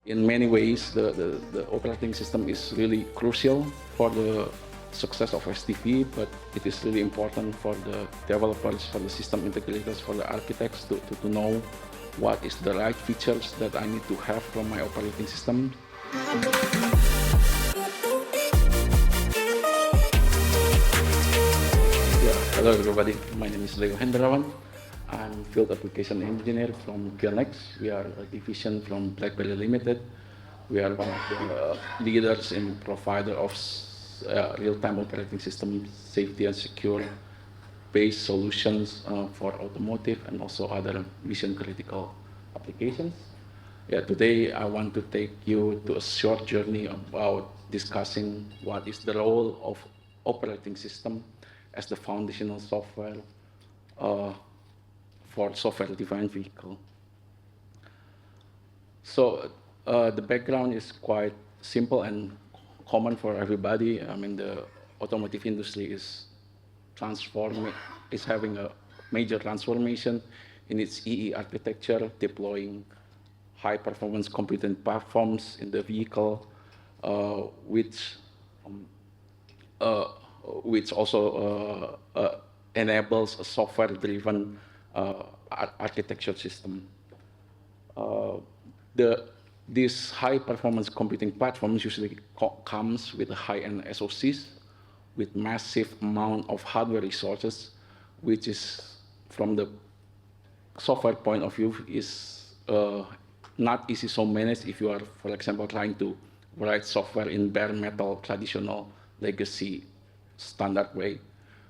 In many ways, the operating system is really crucial for the success of SDV, but it is really important for the developers, for the system integrators, for the architects to know what is the right features that I need to have from my operating system. Yeah, hello everybody, my name is Hendrawan. I'm field application engineer from QNX. We are a division from BlackBerry Limited. We are one of the leaders in provider of real-time operating system safety and secure based solutions for automotive and also other mission-critical applications. Yeah, today I want to take you to a short journey about discussing what is the role of operating system as the foundational software for software-defined vehicle. So the background is quite simple and common for everybody. I mean, the automotive industry is having a major transformation in its EE architecture, deploying high-performance computing platforms in the vehicle, which also enables a software-driven architecture system. These high-performance computing platforms usually comes with high-end SoCs with massive amount of hardware resources, which is, from the software point of view, is not easy to manage if you are, for example, trying to write software in bare metal, traditional, legacy, standard way.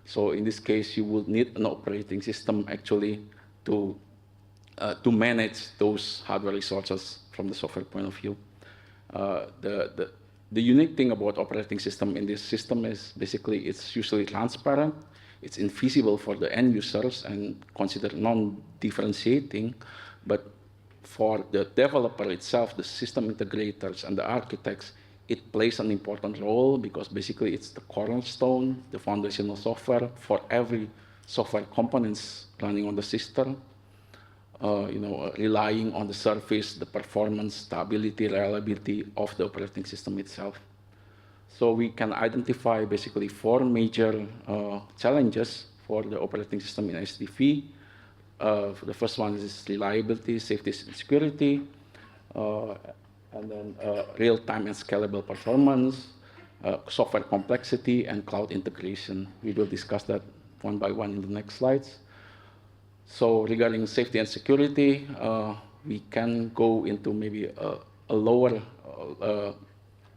So in this case, you would need an operating system actually to manage those hardware resources from the software point of view. The unique thing about operating system in this system is basically it's usually transparent, it's invisible for the end users and considered non-differentiating, but for the developer itself, the system integrators and the architects, it plays an important role because basically it's the cornerstone, the foundational software for every software components running on the system. Relying on the service, the performance, stability, reliability of the operating system itself. So we can identify basically four major challenges for the operating system in SDV. The first one is reliability, safety, and security, and then real-time and scalable performance, software complexity, and cloud integration. We will discuss that one by one in the next slides. So regarding safety and security, we can go into maybe a lower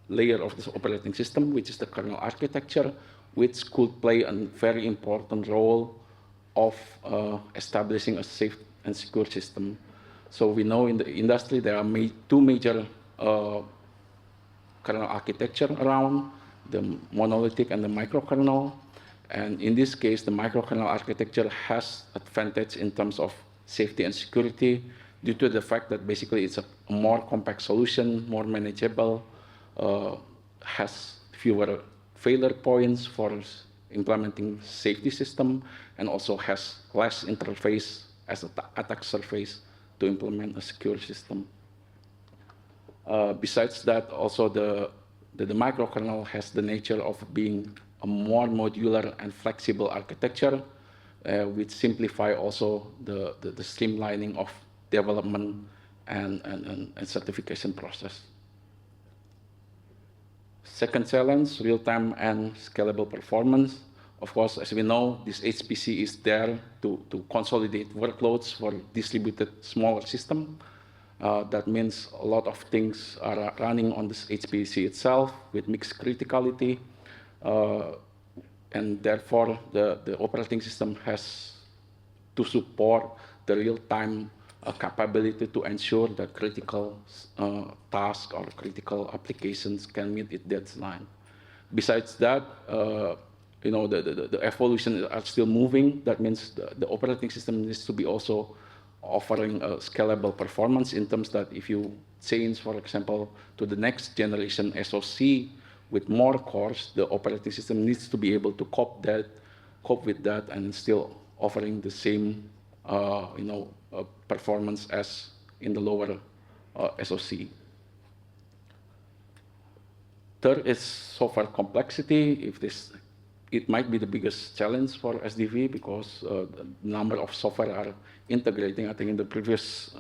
layer of this operating system, which is the kernel architecture, which could play a very important role of establishing a safe and secure system. So we know in the industry there are two major kernel architecture around, the monolithic and the microkernel. And in this case, the microkernel architecture has advantage in terms of safety and security due to the fact that basically it's a more compact solution, more manageable, has fewer failure points for implementing safety system, and also has less interface as an attack surface to implement a secure system. Besides that, also the microkernel has the nature of being a more modular and flexible architecture, which simplify also the streamlining of development and certification process. Second challenge, real-time and scalable performance. Of course, as we know, this HPC is there to consolidate workloads for distributed smaller system. That means a lot of things are running on this HPC itself with mixed criticality. And therefore, the operating system has to support the real-time capability to ensure that critical tasks or critical applications can meet its deadline. Besides that, the evolution are still moving. That means the operating system needs to be also offering a scalable performance in terms that if you change, for example, to the next generation SoC with more cores, the operating system needs to be able to cope with that and still offering the same performance as in the lower SoC. Third is software complexity. It might be the biggest challenge for SDV because the number of software are integrating. I think in the previous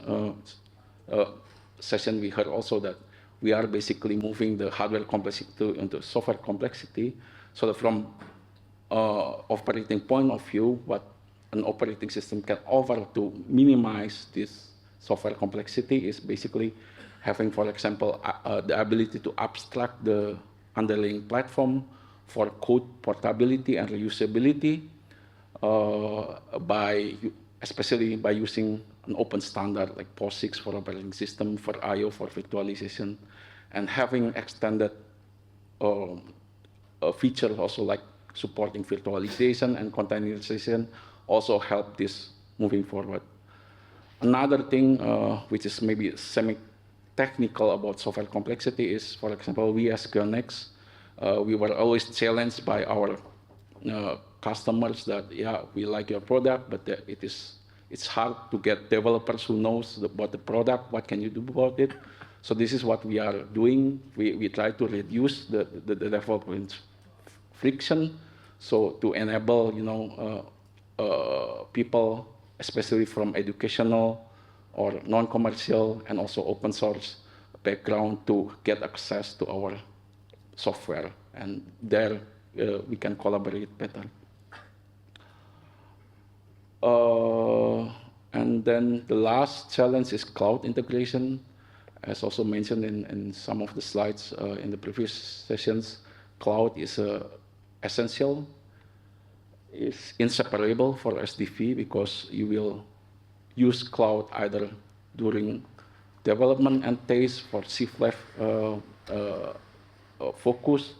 session we heard also that we are basically moving the hardware complexity into software complexity. So that from operating point of view, what an operating system can offer to minimize this software complexity is basically having, for example, the ability to abstract the underlying platform for code portability and reusability especially by using an open standard like POSIX for operating system, for I/O, for virtualization, and having extended features also like supporting virtualization and containerization also help this moving forward. Another thing which is maybe semi-technical about software complexity is, for example, we as QNX, we were always challenged by our customers that, yeah, we like your product, but it's hard to get developers who knows about the product, what can you do about it? So this is what we are doing. We try to reduce the development friction, so to enable, people, especially from educational or non-commercial and also open source background, to get access to our software, and there we can collaborate better. And then the last challenge is cloud integration. As also mentioned in some of the slides in the previous sessions, cloud is essential, is inseparable for SDV, because you will use cloud either during development and test for shift-left focus,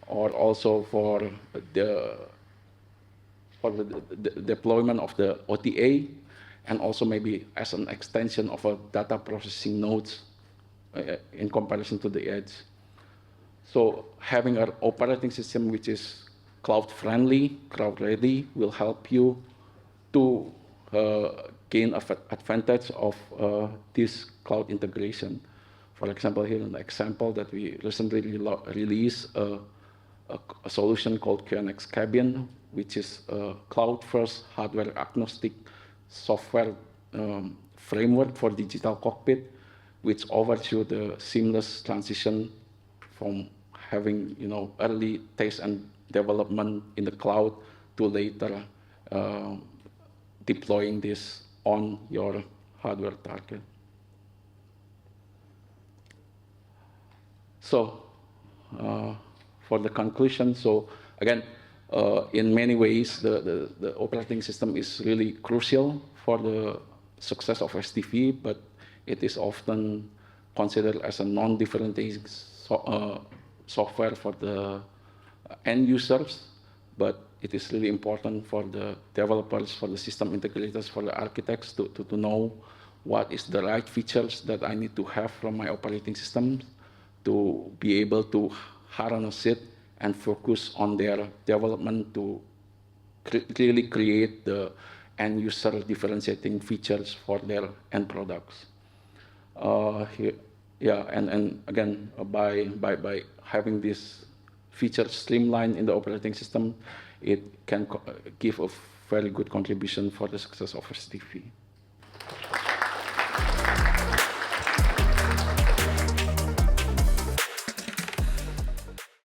or also for the deployment of the OTA, and also maybe as an extension of a data processing nodes in comparison to the edge. So having an operating system which is cloud-friendly, cloud-ready, will help you to gain advantage of this cloud integration. For example, here an example that we recently released a solution called QNX Cabin, which is a cloud-first, hardware-agnostic software framework for digital cockpit, which offers you the seamless transition from having early test and development in the cloud to later deploying this on your hardware target. So for the conclusion, so again, in many ways, the operating system is really crucial for the success of SDV, but it is often considered as a non-differentiating software for the end users, but it is really important for the developers, for the system integrators, for the architects to know what is the right features that I need to have from my operating system to be able to harness it and focus on their development to really create the end user differentiating features for their end products. Yeah, and again, by having this feature streamlined in the operating system, it can give a very good contribution for the success of SDV.